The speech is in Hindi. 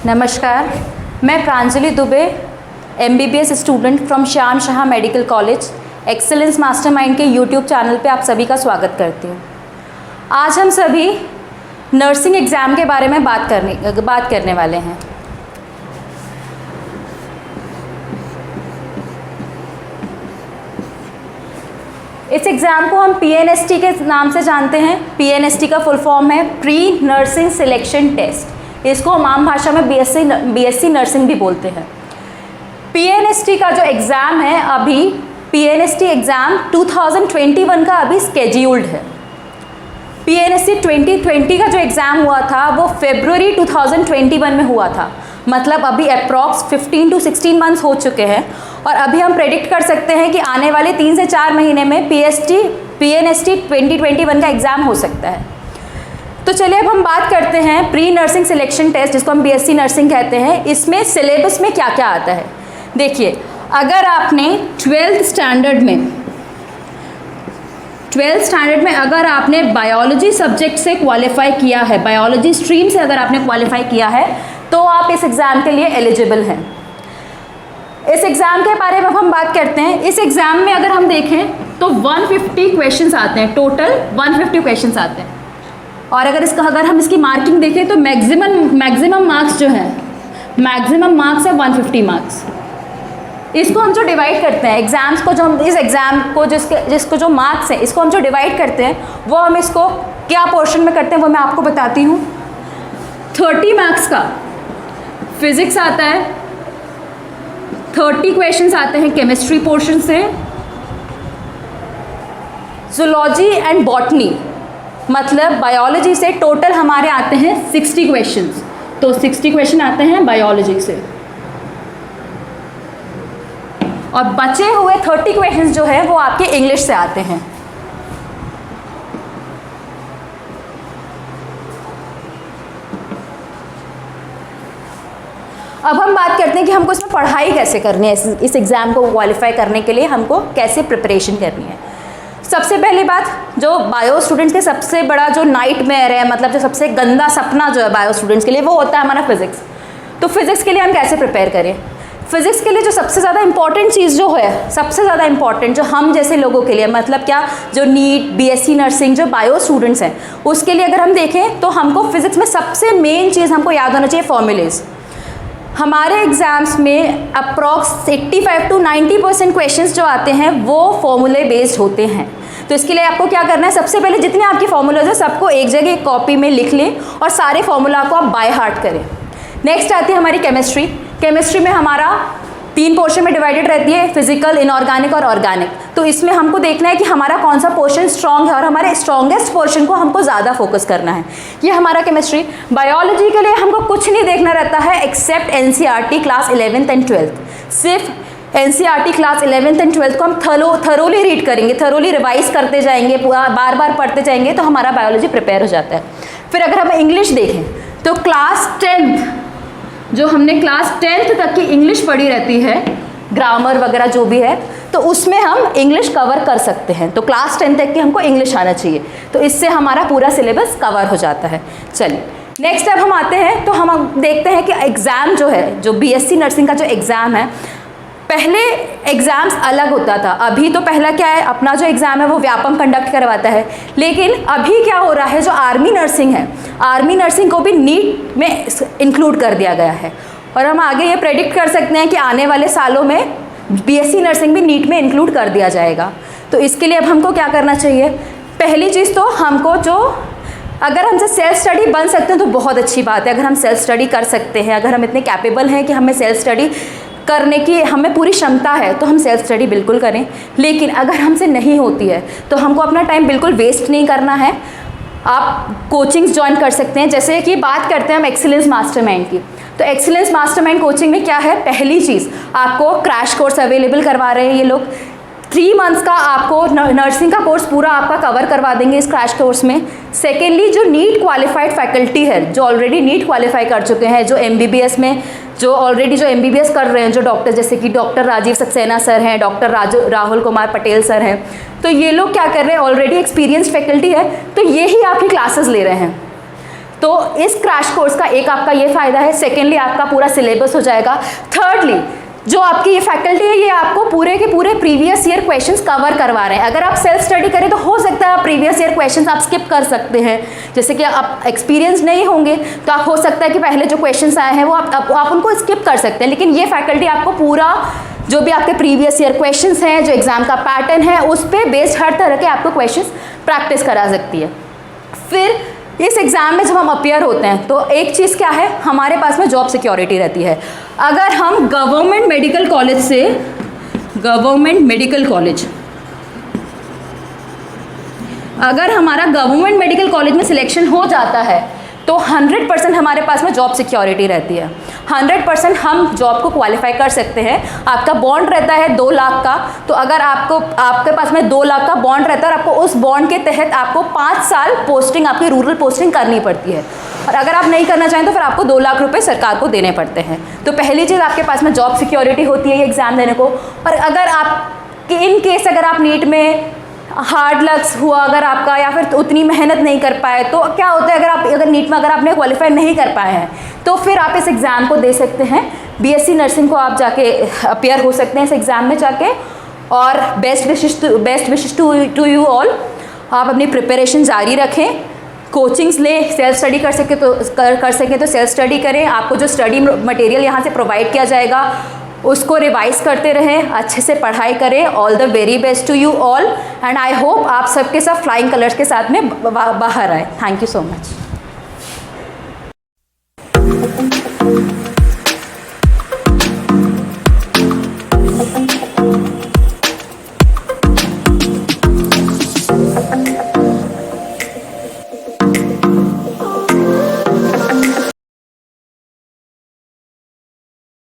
नमस्कार, मैं Pranjali Dubey, MBBS student from Shyam Shah medical college excellence mastermind के YouTube चैनल पे आप सभी का स्वागत करती हूँ। आज हम सभी नर्सिंग एग्ज़ाम के बारे में बात करने वाले हैं। इस एग्ज़ाम को हम PNST के नाम से जानते हैं। PNST का फुल फॉर्म है प्री नर्सिंग सिलेक्शन टेस्ट। इसको हम आम भाषा में BSc नर्सिंग भी बोलते हैं। PNST का जो एग्ज़ाम है, अभी PNST एग्ज़ाम 2021 का अभी स्केड्यूल्ड है। PNST 2020 का जो एग्ज़ाम हुआ था वो फरवरी 2021 में हुआ था, मतलब अभी अप्रॉक्स 15 to 16 मंथ्स हो चुके हैं। और अभी हम प्रेडिक्ट कर सकते हैं कि आने वाले 3 से 4 महीने में PNST 2021 का एग्ज़ाम हो सकता है। तो चलिए अब हम बात करते हैं प्री नर्सिंग सिलेक्शन टेस्ट, जिसको हम BSc नर्सिंग कहते हैं। इसमें सिलेबस में क्या क्या आता है देखिए। अगर आपने 12th स्टैंडर्ड में अगर आपने बायोलॉजी सब्जेक्ट से क्वालिफाई किया है, बायोलॉजी स्ट्रीम से अगर आपने क्वालिफाई किया है, तो आप इस एग्ज़ाम के लिए एलिजिबल हैं। इस एग्ज़ाम के बारे में हम बात करते हैं। इस एग्ज़ाम में अगर हम देखें तो 150 क्वेश्चंस आते हैं, टोटल 150 क्वेश्चंस आते हैं। और अगर हम इसकी मार्किंग देखें तो मैक्सिमम मार्क्स जो है, मैक्सिमम मार्क्स है 150 मार्क्स। इसको हम जो डिवाइड करते हैं एग्ज़ाम्स को, जो हम इस एग्ज़ाम को जिसको जो मार्क्स है, इसको हम जो डिवाइड करते हैं वो हम इसको क्या पोर्शन में करते हैं वो मैं आपको बताती हूँ। 30 मार्क्स का फिज़िक्स आता है, 30 क्वेश्चंस आते हैं केमिस्ट्री पोर्शन से, जूलॉजी एंड बॉटनी मतलब बायोलॉजी से टोटल हमारे आते हैं 60 क्वेश्चंस। तो 60 क्वेश्चन आते हैं बायोलॉजी से, और बचे हुए 30 क्वेश्चंस जो है वो आपके इंग्लिश से आते हैं। अब हम बात करते हैं कि हमको इसमें पढ़ाई कैसे करनी है, इस एग्ज़ाम को क्वालिफाई करने के लिए हमको कैसे प्रिपरेशन करनी है। सबसे पहली बात, जो बायो स्टूडेंट्स के सबसे बड़ा जो नाइटमेयर है, मतलब जो सबसे गंदा सपना जो है बायो स्टूडेंट्स के लिए, वो होता है हमारा फिज़िक्स। तो फिज़िक्स के लिए हम कैसे प्रिपेयर करें? फिज़िक्स के लिए जो सबसे ज़्यादा इंपॉर्टेंट चीज़ जो है, सबसे ज़्यादा इंपॉर्टेंट जो हम जैसे लोगों के लिए, मतलब क्या, जो नीट BSc नर्सिंग जो बायो स्टूडेंट्स हैं, उसके लिए अगर हम देखें तो हमको फिज़िक्स में सबसे मेन चीज़ हमको याद होना चाहिए फॉर्मूलेज़। हमारे एग्ज़ाम्स में अप्रॉक्स 85 to 90% क्वेश्चंस जो आते हैं वो फॉर्मूले बेस्ड होते हैं। तो इसके लिए आपको क्या करना है, सबसे पहले जितने आपके फॉर्मूलाज हैं सबको एक जगह एक कॉपी में लिख लें और सारे फॉर्मूला को आप बाय हार्ट करें। नेक्स्ट आती है हमारी केमिस्ट्री। केमिस्ट्री में हमारा 3 पोर्शन में डिवाइडेड रहती है, फिजिकल, इनऑर्गेनिक और ऑर्गेनिक। तो इसमें हमको देखना है कि हमारा कौन सा पोर्शन स्ट्रॉन्ग है और हमारे स्ट्रॉन्गेस्ट पोर्शन को हमको ज़्यादा फोकस करना है। ये हमारा केमिस्ट्री। बायोलॉजी के लिए हमको कुछ नहीं देखना रहता है accept NCERT class 11th and 12th। सिर्फ NCERT class 11th and 12th को हम थरोली रीड करेंगे, थरोली रिवाइज करते जाएंगे, बार बार पढ़ते जाएंगे, तो हमारा बायोलॉजी प्रिपेयर हो जाता है। फिर अगर हम इंग्लिश देखें तो क्लास 10th, जो हमने क्लास 10th तक की इंग्लिश पढ़ी रहती है, ग्रामर वगैरह जो भी है, तो उसमें हम इंग्लिश कवर कर सकते हैं। तो क्लास 10 तक की हमको इंग्लिश आना चाहिए, तो इससे हमारा पूरा सिलेबस कवर हो जाता है। चलिए नेक्स्ट अब हम आते हैं, तो हम देखते हैं कि एग्ज़ाम जो है, जो BSc नर्सिंग का जो एग्ज़ाम है, पहले एग्ज़ाम्स अलग होता था। अभी तो पहला क्या है, अपना जो एग्ज़ाम है वो व्यापम कंडक्ट करवाता है। लेकिन अभी क्या हो रहा है, जो आर्मी नर्सिंग है, आर्मी नर्सिंग को भी नीट में इंक्लूड कर दिया गया है। और हम आगे ये प्रेडिक्ट कर सकते हैं कि आने वाले सालों में BSc नर्सिंग भी नीट में इंक्लूड कर दिया जाएगा। तो इसके लिए अब हमको क्या करना चाहिए? पहली चीज़ तो हमको अगर हमसे सेल्फ स्टडी बन सकते हैं तो बहुत अच्छी बात है। अगर हम सेल्फ स्टडी कर सकते हैं, अगर हम इतने कैपेबल हैं कि हमें सेल्फ स्टडी करने की हमें पूरी क्षमता है, तो हम सेल्फ स्टडी बिल्कुल करें। लेकिन अगर हमसे नहीं होती है तो हमको अपना टाइम बिल्कुल वेस्ट नहीं करना है। आप कोचिंग्स ज्वाइन कर सकते हैं। जैसे कि बात करते हैं हम एक्सीलेंस मास्टरमाइंड की, तो एक्सीलेंस मास्टरमाइंड कोचिंग में क्या है, पहली चीज़ आपको क्रैश कोर्स अवेलेबल करवा रहे हैं ये लोग। 3 मंथ्स का आपको नर्सिंग का कोर्स पूरा आपका कवर करवा देंगे इस क्रैश कोर्स में। सेकेंडली, जो नीट क्वालिफाइड फैकल्टी है, जो ऑलरेडी नीट क्वालिफाई कर चुके हैं, जो MBBS में जो MBBS कर रहे हैं, जो डॉक्टर, जैसे कि डॉक्टर राजीव सक्सेना सर हैं, डॉक्टर राहुल कुमार पटेल सर हैं, तो ये लोग क्या कर रहे हैं, ऑलरेडी एक्सपीरियंस फैकल्टी है, तो ये ही आपकी क्लासेस ले रहे हैं। तो इस क्रैश कोर्स का एक आपका ये फ़ायदा है, सेकेंडली आपका पूरा सिलेबस हो जाएगा, थर्डली जो आपकी ये फैकल्टी है ये आपको पूरे के पूरे प्रीवियस ईयर क्वेश्चंस कवर करवा रहे हैं। अगर आप सेल्फ स्टडी करें तो हो सकता है आप प्रीवियस ईयर क्वेश्चंस आप स्किप कर सकते हैं, जैसे कि आप एक्सपीरियंस नहीं होंगे तो आप हो सकता है कि पहले जो क्वेश्चंस आए हैं वो आप उनको स्किप कर सकते हैं, लेकिन ये फैकल्टी आपको पूरा जो भी आपके प्रीवियस ईयर क्वेश्चंस हैं, जो एग्जाम का पैटर्न है, उस पर बेस्ड हर तरह के आपको क्वेश्चंस प्रैक्टिस करा सकती है। फिर इस एग्ज़ाम में जब हम अपियर होते हैं तो एक चीज़ क्या है, हमारे पास में जॉब सिक्योरिटी रहती है। अगर हम गवर्नमेंट मेडिकल कॉलेज से, अगर हमारा गवर्नमेंट मेडिकल कॉलेज में सिलेक्शन हो जाता है तो 100% हमारे पास में जॉब सिक्योरिटी रहती है, 100% हम जॉब को क्वालिफाई कर सकते हैं। आपका बॉन्ड रहता है 2 लाख का, तो अगर आपके पास में 2 लाख का बॉन्ड रहता है और आपको उस बॉन्ड के तहत आपको 5 साल पोस्टिंग, आपकी रूरल पोस्टिंग करनी पड़ती है, और अगर आप नहीं करना चाहें तो फिर आपको 2 लाख रुपए सरकार को देने पड़ते हैं। तो पहली चीज़ आपके पास में जॉब सिक्योरिटी होती है ये एग्ज़ाम देने को। और अगर आप इन केस अगर आप नीट में हार्ड लक्स हुआ अगर आपका, या फिर उतनी मेहनत नहीं कर पाए, तो क्या होता है अगर नीट में अगर आपने क्वालिफाई नहीं कर पाए हैं तो फिर आप इस एग्ज़ाम को दे सकते हैं। बीएससी नर्सिंग को आप जाके अपियर हो सकते हैं इस एग्ज़ाम में जाके। और best wishes to you all. आप अपनी प्रिपरेशन जारी रखें, कोचिंग्स लें, सेल्फ स्टडी कर सकें तो सेल्फ स्टडी करें। आपको जो स्टडी मटेरियल यहाँ से प्रोवाइड किया जाएगा उसको रिवाइज करते रहें, अच्छे से पढ़ाई करें। All the very best to you all, and I hope आप सबके सब फ्लाइंग कलर्स के साथ में बाहर आए। Thank you so much.